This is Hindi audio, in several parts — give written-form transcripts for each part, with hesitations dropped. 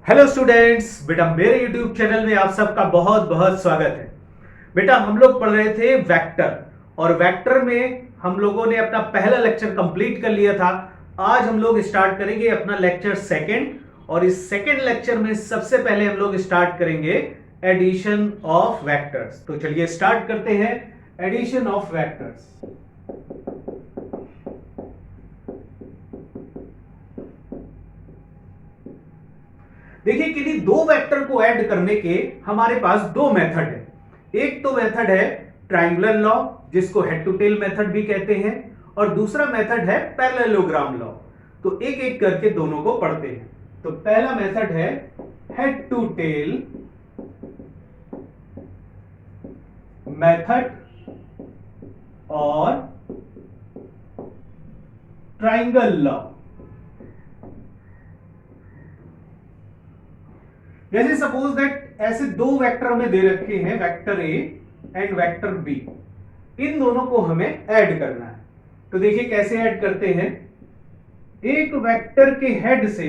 हेलो स्टूडेंट्स, बेटा मेरे यूट्यूब चैनल में आप सबका बहुत बहुत स्वागत है। बेटा हम लोग पढ़ रहे थे वेक्टर और वेक्टर में हम लोगों ने अपना पहला लेक्चर कंप्लीट कर लिया था। आज हम लोग स्टार्ट करेंगे अपना लेक्चर सेकंड और इस सेकंड लेक्चर में सबसे पहले हम लोग स्टार्ट करेंगे एडिशन ऑफ वेक्टर्स। तो चलिए स्टार्ट करते हैं एडिशन ऑफ वेक्टर्स। देखिए किन्हीं दो वेक्टर को ऐड करने के हमारे पास दो मेथड है। एक तो मेथड है ट्रायंगुलर लॉ, जिसको हेड टू टेल मेथड भी कहते हैं, और दूसरा मेथड है पैरेललोग्राम लॉ। तो एक एक करके दोनों को पढ़ते हैं। तो पहला मेथड है हेड टू टेल मेथड और ट्रायंगल लॉ। जैसे सपोज दैट ऐसे दो वेक्टर हमें दे रखे हैं, vector A and vector B. इन दोनों को हमें ऐड करना है। तो देखिए कैसे ऐड करते हैं। एक वेक्टर के हेड से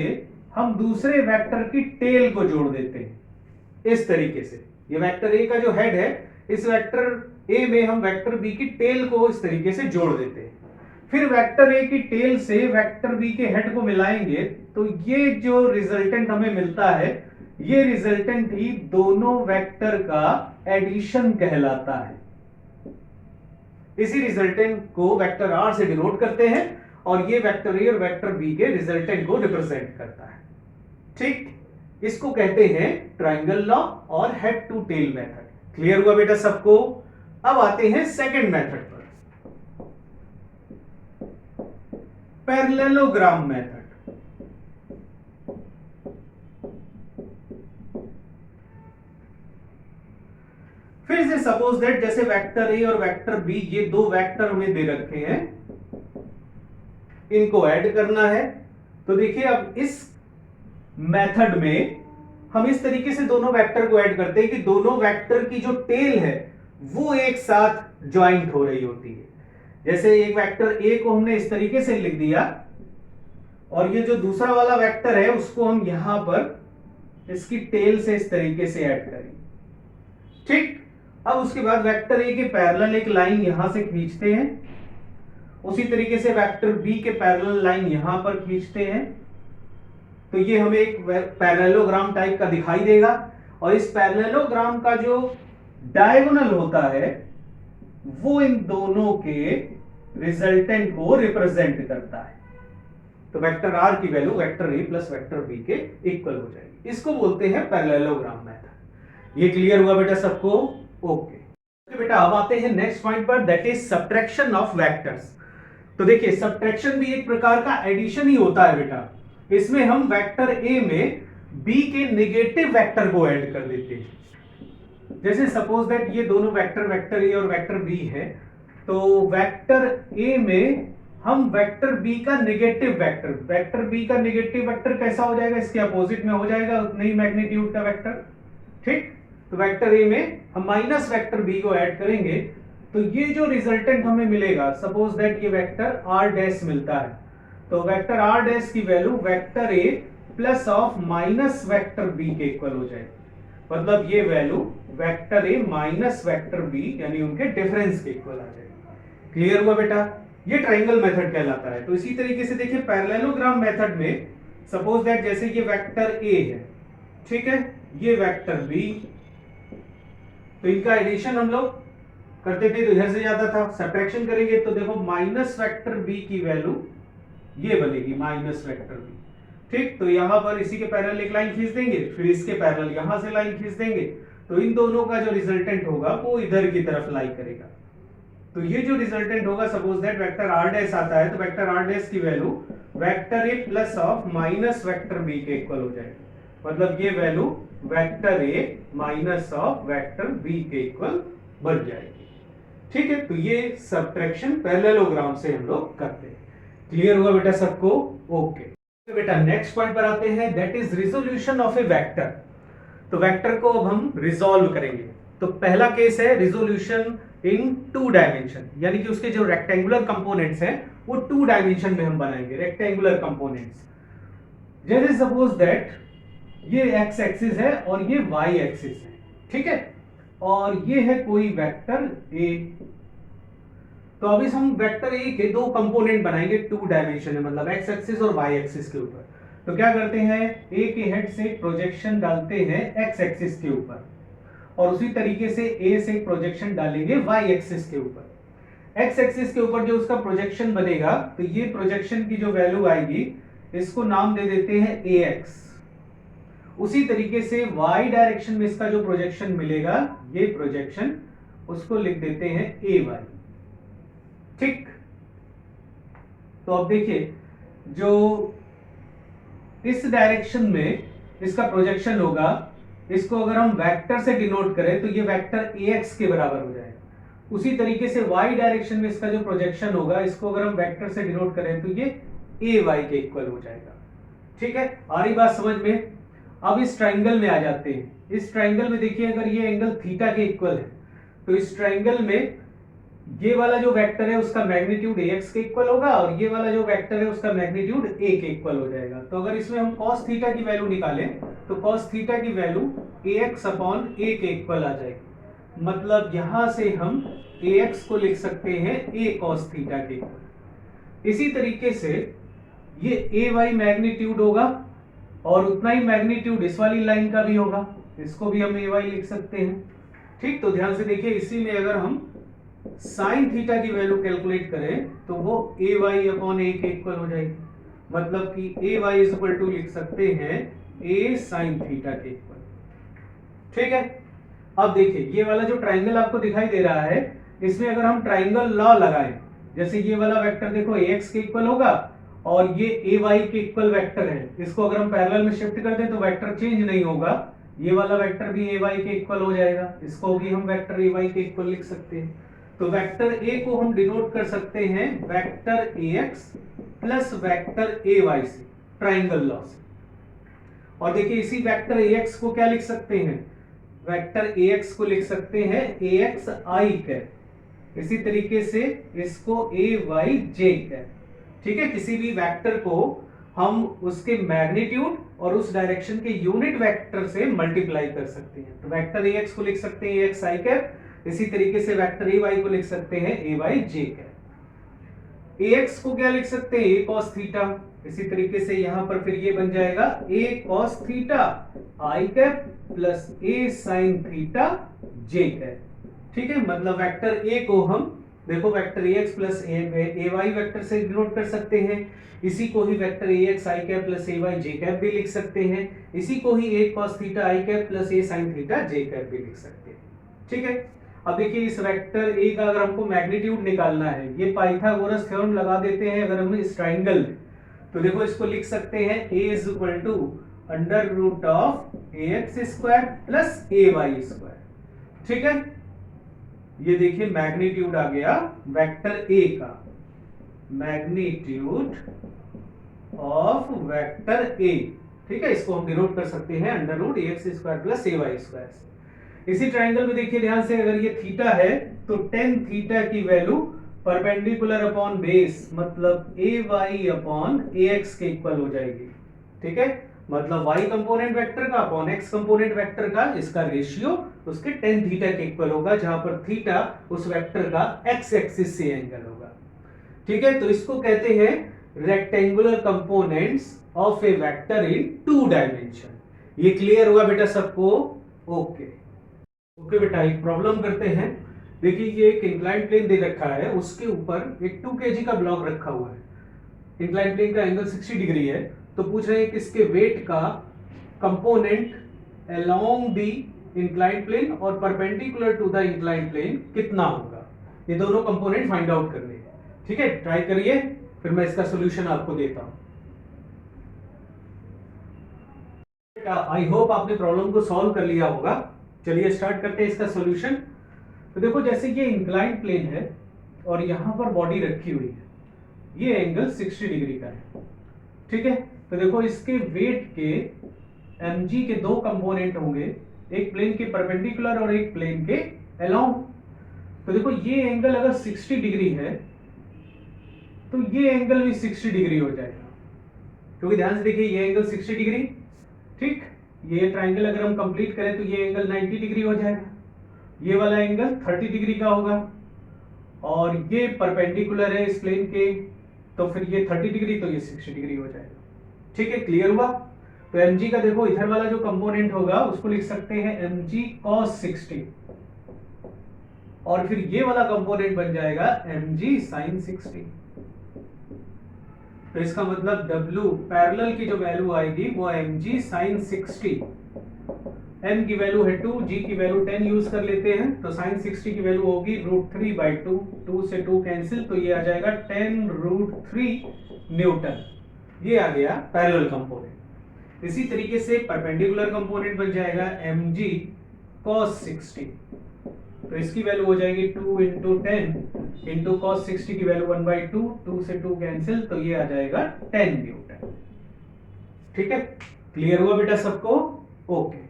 हम दूसरे वेक्टर की टेल को जोड़ देते हैं इस तरीके से। ये वेक्टर ए का जो हेड है, इस वेक्टर ए में हम वेक्टर बी की टेल को इस तरीके से जोड़ देते हैं। फिर वेक्टर ए की टेल से वेक्टर बी के हेड को मिलाएंगे तो ये जो रिजल्टेंट हमें मिलता है, ये रिजल्टेंट ही दोनों वेक्टर का एडिशन कहलाता है। इसी रिजल्टेंट को वेक्टर आर से डिनोट करते हैं और ये वेक्टर ए और वेक्टर बी के रिजल्टेंट को रिप्रेजेंट करता है। ठीक, इसको कहते हैं ट्रायंगल लॉ और head to tail method. Clear हुआ बेटा सबको? अब आते हैं सेकंड मेथड पर, पैरेललोग्राम मेथड। फिर से सपोज दैट जैसे वेक्टर ए और वेक्टर बी, ये दो वेक्टर हमें दे रखे हैं, इनको ऐड करना है। तो देखिए अब इस मेथड में हम इस तरीके से दोनों वेक्टर को ऐड करते हैं कि दोनों वेक्टर की जो टेल है वो एक साथ ज्वाइंट हो रही होती है। जैसे एक वेक्टर ए को हमने इस तरीके से लिख दिया और ये जो दूसरा वाला वेक्टर है उसको हम यहां पर इसकी टेल से इस तरीके से ऐड करेंगे। ठीक, अब उसके बाद वेक्टर ए के पैरेलल एक लाइन यहां से खींचते हैं, उसी तरीके से वेक्टर बी के पैरेलल लाइन यहां पर खींचते हैं। तो ये हमें एक पैरेललोग्राम टाइप का दिखाई देगा और इस पैरेललोग्राम का जो डायगोनल होता है वो इन दोनों के रिजल्टेंट को रिप्रेजेंट करता है। तो वेक्टर आर की value vector A plus vector B के इक्वल हो जाएगी। इसको बोलते हैं पैरेललोग्राम मेथड। ये क्लियर हुआ बेटा सबको? ओके बेटा, अब आते हैं नेक्स्ट पॉइंट पर, that is subtraction of vectors. तो देखिए सब्ट्रैक्शन भी एक प्रकार का एडिशन ही होता है बेटा। इसमें हम वेक्टर ए में बी के नेगेटिव वेक्टर को ऐड कर देते हैं। जैसे सपोज दैट ये दोनों वेक्टर, वेक्टर ए और वेक्टर बी है, तो वेक्टर ए में हम वेक्टर बी का नेगेटिव वेक्टर, वेक्टर बी का नेगेटिव वेक्टर कैसा हो जाएगा, इसके अपोजिट में हो जाएगा, उतने ही मैग्नीट्यूड का वेक्टर। ठीक, तो वेक्टर ए में हम माइनस वेक्टर बी को ऐड करेंगे तो ये जो रिजल्टेंट हमें मिलेगा, सपोज दैट ये वेक्टर आर डैश मिलता है, तो वेक्टर आर डैश की value vector A plus of minus vector B के इक्वल हो जाएगी। मतलब ये value vector A minus vector B यानी उनके डिफरेंस के इक्वल आ जाएगी। क्लियर हुआ बेटा? ये ट्रायंगल मेथड कहलाता है। तो इसी तरीके से देखिए पैरेललोग्राम मेथड में सपोज दैट जैसे ये वेक्टर ए है, ठीक है, ये वेक्टर बी, तो इनका एडिशन हम लोग करते थे तो इधर से जाता था, सब्ट्रैक्शन करेंगे तो देखो माइनस वेक्टर बी की वैल्यू ये बनेगी माइनस वेक्टर बी। ठीक, तो यहां पर इसी के पैरेलल एक लाइन खींच देंगे, फिर इसके पैरेलल यहां से लाइन खींच देंगे, तो इन दोनों का जो रिजल्टेंट होगा वो इधर की तरफ लाई करेगा। तो ये जो रिजल्टेंट होगा, suppose that vector R dash आता है, तो वेक्टर आर डैश की value vector A plus of minus vector B के इक्वल हो जाएगी। मतलब ये value vector A minus of vector B के इक्वल बन जाएगी। ठीक है, तो ये सब्ट्रैक्शन पैरेललोग्राम से हम लोग करते हैं। क्लियर हुआ बेटा सबको? ओके तो बेटा नेक्स्ट पॉइंट पर आते हैं, that is resolution of a vector. तो वेक्टर को अब हम रिजॉल्व करेंगे। तो पहला केस है रिजोल्यूशन इन टू डायमेंशन, यानी कि उसके जो रेक्टेंगुलर कंपोनेंट्स हैं वो टू डायमेंशन में हम बनाएंगे रेक्टेंगुलर कंपोनेंट्स। जैसे सपोज दैट ये एक्स एक्सिस है और ये वाई एक्सिस है, ठीक है, और ये है कोई वेक्टर ए। तो अभी हम वेक्टर ए के दो कंपोनेंट बनाएंगे टू डायमेंशन में, मतलब एक्स एक्सिस और वाई एक्सिस के ऊपर। तो क्या करते हैं, ए के हेड से प्रोजेक्शन डालते हैं एक्स एक्सिस के ऊपर, और उसी तरीके से ए से प्रोजेक्शन डालेंगे वाई एक्सिस के ऊपर। एक्स एक्सिस के ऊपर जो उसका प्रोजेक्शन बनेगा, तो ये प्रोजेक्शन की जो वैल्यू आएगी, इसको नाम दे देते हैं ए एक्स। उसी तरीके से वाई डायरेक्शन में इसका जो प्रोजेक्शन मिलेगा, ये प्रोजेक्शन, उसको लिख देते हैं ए वाई, ठीक। तो अब देखिए, जो इस डायरेक्शन में इसका प्रोजेक्शन होगा, इसको अगर हम वेक्टर से डिनोट करें तो ये वेक्टर ax के बराबर हो जाएगा। उसी तरीके से y डायरेक्शन में इसका जो प्रोजेक्शन होगा, इसको अगर हम वेक्टर से डिनोट करें तो ये ay के इक्वल हो जाएगा, ठीक है। आ रही बात समझ में? अब इस ट्राइंगल में आ जाते हैं। इस ट्राइंगल में देखिए, अगर ये एंगल थीटा के इक्वल है, तो इस ट्राइंगल में ये वाला जो वेक्टर है उसका मैग्नीट्यूड ax के इक्वल होगा, और ये वाला जो वेक्टर है उसका मैग्नीट्यूड a के इक्वल हो जाएगा। तो अगर इसमें हम cos थीटा की वैल्यू निकालें, तो cos थीटा की वैल्यू ax अपॉन a के इक्वल आ जाएगी। मतलब यहां से हम ax को लिख सकते हैं a cos थीटा के इक्वल। इसी तरीके से ये ay मैग्नीट्यूड होगा, और उतना ही मैग्नीट्यूड इस वाली लाइन का भी होगा, इसको भी हम ay लिख सकते हैं, ठीक। तो ध्यान से देखिए, इसी में अगर हम साइन थीटा की वैल्यू कैलकुलेट करें तो वो ए वाई अपॉन ए के इक्वल हो जाएगी। मतलब कि ए वाई इज इक्वल टू लिख सकते हैं ए साइन थीटा के इक्वल, ठीक है। अब देखिए, ये वाला जो ट्राइंगल आपको दिखाई दे रहा है, इसमें अगर हम ट्राइंगल लॉ लगाएं, जैसे ये वाला वेक्टर देखो ax के इक्वल होगा, और ये ए वाई के इक्वल वेक्टर है, इसको अगर हम पैरेलल में शिफ्ट कर दें तो वेक्टर चेंज नहीं होगा, ये वाला वेक्टर भी ए वाई के इक्वल हो जाएगा, इसको भी हम वेक्टर ए वाई के इक्वल लिख सकते हैं। तो वेक्टर ए को हम डिनोट कर सकते हैं vector ax plus vector ay से, ट्राइंगल लॉ से। और देखिए, इसी वेक्टर ax को क्या लिख सकते हैं, वेक्टर ax को लिख सकते हैं ax i कैप। इसी तरीके से इसको ay j कैप, ठीक है। किसी भी वेक्टर को हम उसके मैग्नीट्यूड और उस डायरेक्शन के यूनिट वेक्टर से मल्टीप्लाई कर सकते हैं। तो वेक्टर ax को लिख सकते हैं ax i कैप, इसी तरीके से वेक्टर ay को लिख सकते हैं ay j कैप। ax को क्या लिख सकते हैं, a cos थीटा, इसी तरीके से यहां पर फिर ये बन जाएगा a cos theta i cap plus a sin theta j cap, ठीक है। मतलब वेक्टर a को हम देखो vector ax plus ay vector से डिनोट कर सकते हैं, इसी को ही vector ax i cap plus ay j cap भी लिख सकते हैं, इसी को ही a cos theta i cap plus a sin theta j cap भी लिख सकते हैं, ठीक है। अब देखिए, इस वेक्टर a का अगर हमको मैग्नीट्यूड निकालना है, ये पाइथागोरस थ्योरम लगा देते हैं अगर हम इस ट्राइंगल में, तो देखो इसको लिख सकते हैं a is equal to under root of ax square plus ay square, ठीक है। ये देखिए मैग्नीट्यूड आ गया वेक्टर a का, मैग्नीट्यूड ऑफ वेक्टर a, ठीक है। इसको हम डिनोट कर सकते हैं under root ax square plus ay square से। इसी ट्राइंगल में देखिए ध्यान से, अगर ये थीटा है तो tan थीटा की वैल्यू परपेंडिकुलर अपॉन बेस, मतलब ay अपॉन ax के इक्वल हो जाएगी, ठीक है। मतलब y कंपोनेंट वेक्टर का अपॉन x कंपोनेंट वेक्टर का, इसका रेशियो उसके tan थीटा के इक्वल होगा, जहां पर थीटा उस वेक्टर का x एक्सिस से एंगल होगा, ठीक है। तो इसको कहते हैं rectangular components of a vector in two dimension. ये क्लियर हुआ बेटा सबको? ओके ओके बेटा, एक प्रॉब्लम करते हैं। देखिए, ये एक इंक्लाइन प्लेन दे रखा है, उसके ऊपर एक 2 kg का ब्लॉक रखा हुआ है। इंक्लाइन प्लेन का एंगल 60 डिग्री है, तो पूछ रहे हैं कि इसके वेट का component along the incline plane और perpendicular to the incline plane कितना होगा। ये दोनों कंपोनेंट फाइंड आउट करने हैं, ठीक है। ट्राई करिए, फिर मैं इसका सोल्यूशन आपको देता हूं। आई होप आपने प्रॉब्लम को सॉल्व कर लिया होगा। चलिए स्टार्ट करते हैं इसका सॉल्यूशन। तो देखो, जैसे ये इंक्लाइन प्लेन है और यहां पर बॉडी रखी हुई है, ये एंगल 60 डिग्री का है, ठीक है। तो देखो, इसके वेट के mg के दो कंपोनेंट होंगे, एक प्लेन के परपेंडिकुलर और एक प्लेन के अलोंग। तो देखो, ये एंगल अगर 60 डिग्री है तो ये एंगल भी 60 डिग्री हो जाएगा, क्योंकि ध्यान से देखिए, ये एंगल 60 डिग्री, ठीक, ये ट्राइंगल अगर हम कंप्लीट करें तो ये एंगल 90 डिग्री हो जाएगा, ये वाला एंगल 30 डिग्री का होगा, और ये परपेंडिकुलर है इस प्लेन के, तो फिर ये 30 डिग्री तो ये 60 डिग्री हो जाएगा। ठीक है, क्लियर हुआ? तो mg का देखो इधर वाला जो कंपोनेंट होगा उसको लिख सकते हैं mg cos 60, और फिर ये वाला कंपोनेंट बन जाएगा mg sin 60। तो इसका मतलब W पैरेलल की जो वैल्यू आएगी वो mg sin 60, m की वैल्यू है 2, g की वैल्यू 10 यूज कर लेते हैं, तो sin 60 की वैल्यू होगी √3/2, 2 से 2 कैंसिल, तो ये आ जाएगा 10√3 न्यूटन। ये आ गया पैरेलल कंपोनेंट। इसी तरीके से परपेंडिकुलर कंपोनेंट बन जाएगा mg cos 60, तो इसकी वैल्यू हो जाएगी 2 × 10 × cos 60 की वैल्यू 1/2, 2 से 2 कैंसिल, तो ये आ जाएगा 10 न्यूटन। ठीक है, क्लियर हुआ बेटा सबको? ओके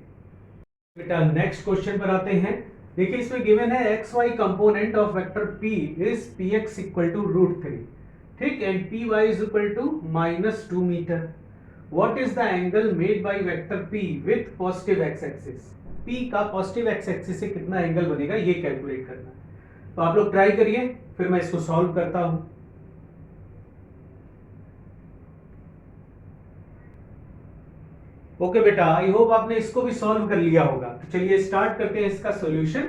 बेटा, नेक्स्ट क्वेश्चन पर आते हैं। देखिए इसमें गिवन है xy component of vector p is px equal to √3, ठीक, and py is equal to -2 metre. What is the angle made by vector p with positive x axis? p का पॉजिटिव x एक्सिस से कितना एंगल बनेगा ये कैलकुलेट करना है। तो आप लोग ट्राई करिए, फिर मैं इसको सॉल्व करता हूं। ओके बेटा, आई होप आपने इसको भी सॉल्व कर लिया होगा। तो चलिए स्टार्ट करते हैं इसका सॉल्यूशन।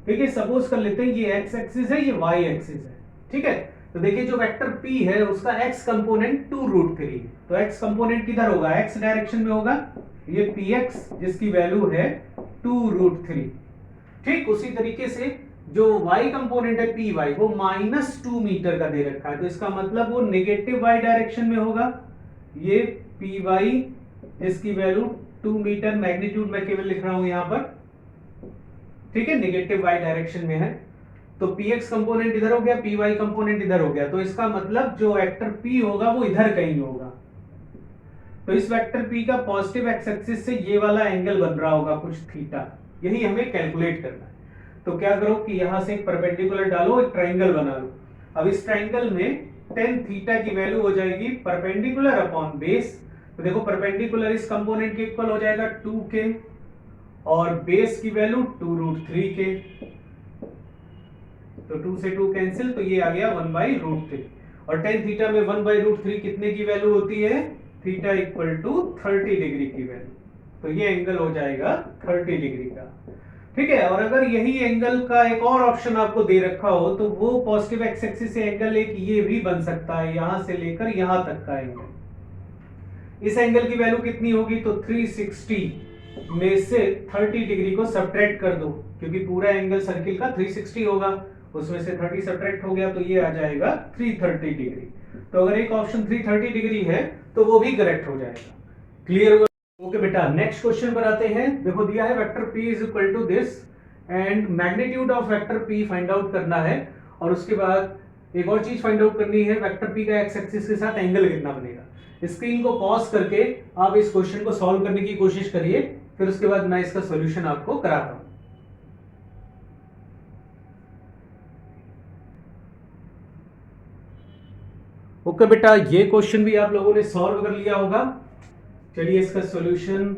ठीक है, सपोज कर लेते हैं ये x एक्सिस है, ये y एक्सिस है। ठीक है, तो देखिए जो वेक्टर p है उसका x कंपोनेंट 2√3 है, तो x कंपोनेंट किधर होगा? x डायरेक्शन में होगा, ये px जिसकी वैल्यू है 2√3। ठीक, उसी तरीके से जो y कंपोनेंट है py वो -2 मीटर का दे रखा है, तो इसका मतलब वो नेगेटिव y डायरेक्शन में होगा। ये py जिसकी वैल्यू 2 मीटर, मैग्नीट्यूड मैं केवल लिख रहा हूं यहां पर, ठीक है, नेगेटिव y डायरेक्शन में है, तो px कंपोनेंट इधर हो गया, py कंपोनेंट इधर हो गया, तो इसका मतलब जो वेक्टर p होगा वो इधर कहीं होगा। तो इस वेक्टर p का पॉजिटिव x एक्सिस से ये वाला एंगल बन रहा होगा कुछ थीटा, यही हमें कैलकुलेट करना है। तो क्या करो कि यहां से एक परपेंडिकुलर डालो, एक ट्राइंगल बना लो। अब इस ट्राइंगल में tan थीटा की वैल्यू हो जाएगी परपेंडिकुलर अपॉन बेस। तो देखो परपेंडिकुलर इस कंपोनेंट के इक्वल हो जाएगा 2k, और बेस की वैल्यू 2√3k, तो 2 से 2 कैंसिल, तो ये आ गया 1/√3, और tan थीटा में 1/√3 कितने की वैल्यू होती है? थीटा इक्वल टू 30 डिग्री की वैल्यू, तो ये एंगल हो जाएगा 30 डिग्री का। ठीक है, और अगर यही एंगल का एक और ऑप्शन आपको दे रखा हो तो वो पॉजिटिव एक्स एक्सिस से एंगल एक ये भी बन सकता है, यहां से लेकर यहां तक का एंगल। इस एंगल की वैल्यू कितनी होगी? तो 360 में से 30 डिग्री को सब्ट्रैक्ट कर दो, क्योंकि पूरा एंगल सर्किल का 360 होगा, उसमें से 30 सब्ट्रैक्ट हो गया, तो ये आ जाएगा 330 डिग्री। तो अगर एक ऑप्शन 330 डिग्री है तो वो भी करेक्ट हो जाएगा। क्लियर हुआ? ओके बेटा, नेक्स्ट क्वेश्चन पर आते हैं। देखो दिया है vector p is equal to this and magnitude of vector p find out करना है, और उसके बाद एक और चीज फाइंड आउट करनी है, वेक्टर p का x एक्सिस के साथ एंगल कितना बनेगा। स्क्रीन को पॉज करके आप इस क्वेश्चन को सॉल्व करने की कोशिश करिए, फिर उसके बाद मैं इसका सॉल्यूशन आपको कराता हूं। ओके बेटा, ये क्वेश्चन भी आप लोगों ने सॉल्व कर लिया होगा। चलिए इसका सॉल्यूशन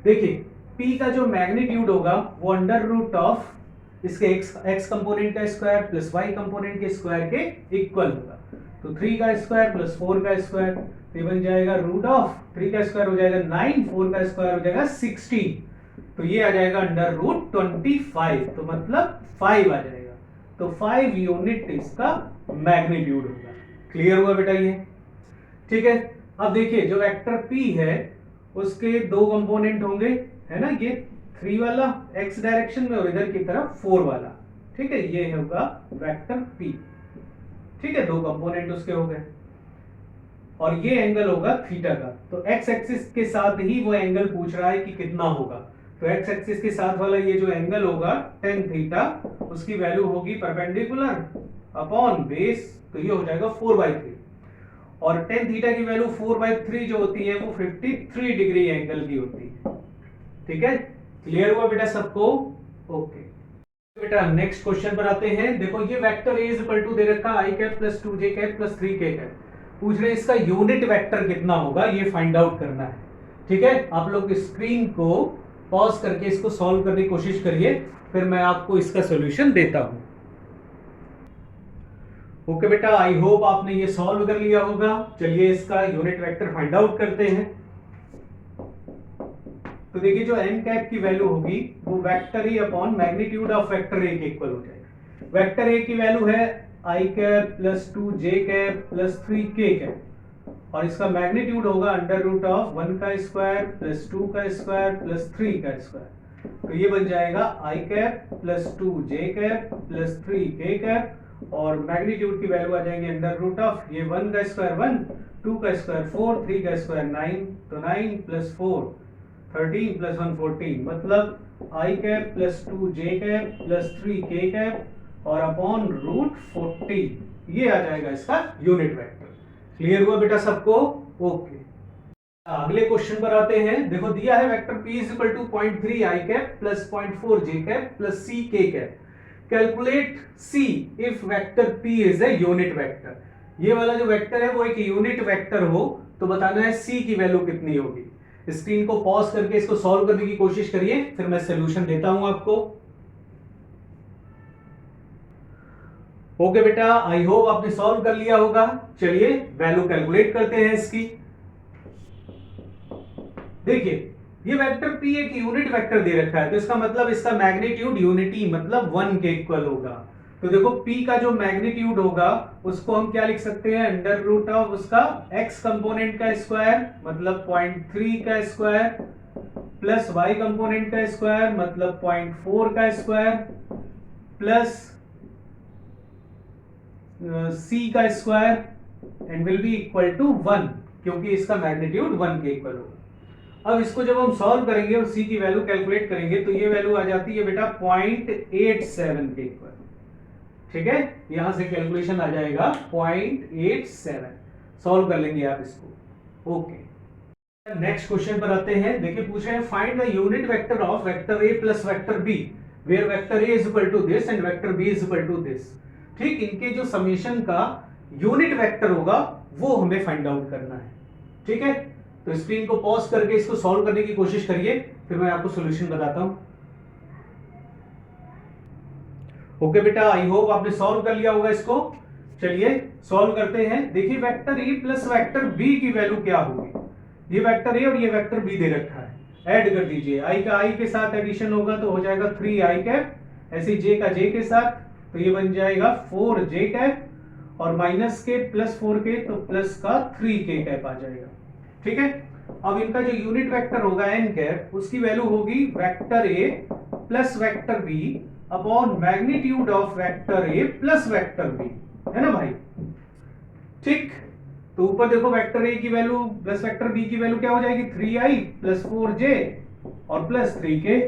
देखिए, p का जो मैग्नीट्यूड होगा वो अंडर रूट ऑफ इसके x कंपोनेंट का स्क्वायर प्लस y कंपोनेंट के स्क्वायर के इक्वल होगा। तो 3 का स्क्वायर प्लस 4 का स्क्वायर, तो ये बन जाएगा रूट ऑफ 3 का स्क्वायर हो जाएगा 9, 4 का स्क्वायर हो जाएगा 16, तो ये आ जाएगा अंडर रूट 25, तो मतलब 5 आ जाएगा। तो 5 यूनिट इसका मैग्नीट्यूड होगा। क्लियर हुआ बेटा ये? ठीक है, अब देखिए जो वेक्टर p है उसके दो कंपोनेंट होंगे, है ना, ये 3 वाला x डायरेक्शन में और इधर की तरफ 4 वाला। ठीक है, ये होगा वेक्टर p। ठीक है, दो कंपोनेंट उसके हो गए, और ये एंगल होगा थीटा का। तो x एक्सिस के साथ ही वो एंगल पूछ रहा है कि कितना होगा। तो x एक्सिस के साथ वाला ये जो एंगल होगा tan थीटा, उसकी वैल्यू होगी परपेंडिकुलर अपॉन बेस, तो ये हो जाएगा 4/3, और tan थीटा की वैल्यू 4/3 जो होती है वो 53 डिग्री एंगल की होती है। ठीक है, क्लियर हुआ बेटा सबको? ओके बेटा, नेक्स्ट क्वेश्चन पर आते हैं। देखो ये vector a is equal to दे रखा i cap plus 2j cap plus 3k cap. पूछ रहे हैं इसका यूनिट वेक्टर कितना होगा, ये फाइंड आउट करना है। ठीक है, आप लोग स्क्रीन को पॉज करके इसको सॉल्व करने की कोशिश करिए, फिर मैं आपको इसका सॉल्यूशन देता हूं। ओके बेटा, आई होप आपने ये सॉल्व कर लिया होगा। चलिए इसका यूनिट वेक्टर फाइंड आउट करते हैं। तो देखिए जो एन कैप की वैल्यू होगी वो vector A upon magnitude of vector ए के इक्वल हो जाएगी। वेक्टर ए की वैल्यू है आई कैप प्लस 2 जे कैप प्लस 3 के कैप, और इसका मैग्नीट्यूड होगा अंडर रूट ऑफ 1 का स्क्वायर प्लस 2 का स्क्वायर प्लस 3 का स्क्वायर। तो ये बन जाएगा आई कैप प्लस 2 जे कैप प्लस 3 के कैप, और मैग्नीट्यूड की वैल्यू आ जाएंगे अंडर रूट ऑफ ये 1 का स्क्वायर 1, 2 का स्क्वायर 4, 3 का स्क्वायर 9, तो 9 प्लस 4 13 प्लस 1 14, मतलब आई कैप प्लस 2 जे कैप प्लस 3 के कैप और अपॉन रूट 40, ये आ जाएगा इसका यूनिट वेक्टर। क्लियर हुआ बेटा सबको? ओके, अगले क्वेश्चन पर आते हैं। देखो दिया है vector p is equal to 0.3 I cap plus 0.4 J cap plus c K cap. Calculate c if vector p is a unit vector. ये वाला जो वेक्टर है वो एक यूनिट वेक्टर हो तो बताना है c की वैल्यू कितनी होगी। स्क्रीन को पॉज करके इसको सॉल्व करने की कोशिश करिए, फिर मैं सॉल्यूशन देता हूं आपको। ओके बेटा, आई होप आपने सॉल्व कर लिया होगा। चलिए वैल्यू कैलकुलेट करते हैं इसकी। देखिए ये वेक्टर p एक यूनिट वेक्टर दे रखा है, तो इसका मतलब इसका मैग्नीट्यूड यूनिटी मतलब 1 के इक्वल होगा। तो देखो p का जो मैग्नीट्यूड होगा उसको हम क्या लिख सकते हैं, अंडर रूट ऑफ उसका x कंपोनेंट का स्क्वायर मतलब 0.3 का स्क्वायर प्लस y कंपोनेंट का स्क्वायर मतलब 0.4 का स्क्वायर प्लस c का square and will be equal to 1, क्योंकि इसका मैग्नीट्यूड 1 के इक्वल होगा। अब इसको जब हम सॉल्व करेंगे और c की वैल्यू कैलकुलेट करेंगे तो ये वैल्यू आ जाती है बेटा 0.87 के इक्वल। ठीक है, यहां से कैलकुलेशन आ जाएगा 0.87। सॉल्व कर लेंगे आप इसको। ओके, नेक्स्ट क्वेश्चन पर आते हैं। देखिए पूछ रहे हैं find the unit vector of vector a plus vector b where vector a is equal to this and vector b is equal to this. ठीक, इनके जो समेशन का यूनिट वेक्टर होगा वो हमें फाइंड आउट करना है। ठीक है, तो स्क्रीन को पॉज करके इसको सॉल्व करने की कोशिश करिए, फिर मैं आपको सॉल्यूशन बताता हूं। ओके बेटा, आई होप आपने सॉल्व कर लिया होगा इसको। चलिए सॉल्व करते हैं। देखिए vector A plus vector B की वैल्यू क्या होगी। ये वेक्टर ए और ये वेक्टर बी दे रखा है, ऐड कर दीजिए। आई का आई के साथ एडिशन होगा तो हो जाएगा 3 आई कैप, ऐसे जे का जे के साथ तो ये बन जाएगा 4 जे कैप, और माइनस के प्लस 4 के तो प्लस का 3 के कैप आ जाएगा। ठीक है, अब इनका जो यूनिट वेक्टर होगा एन कैप, उसकी वैल्यू होगी vector A plus vector B upon magnitude of vector A plus vector B, है ना भाई। ठीक, तो ऊपर देखो वेक्टर ए की वैल्यू प्लस वेक्टर बी की वैल्यू क्या हो जाएगी, 3i प्लस 4j और प्लस 3k,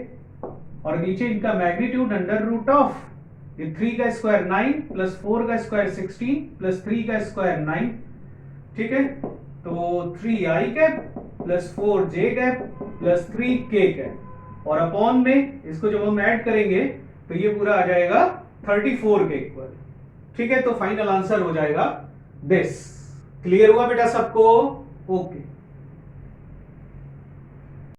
और नीचे इनका मैग्नीट्यूड अंडर रूट ऑफ ये 3 का स्क्वायर 9 प्लस 4 का स्क्वायर 16 प्लस 3 का स्क्वायर 9। ठीक है, तो 3i cap plus 4j cap plus 3k cap, और अपॉन में इसको जब हम ऐड करेंगे तो ये पूरा आ जाएगा 34 के इक्वल। ठीक है, तो फाइनल आंसर हो जाएगा दिस। क्लियर हुआ बेटा सबको? ओके।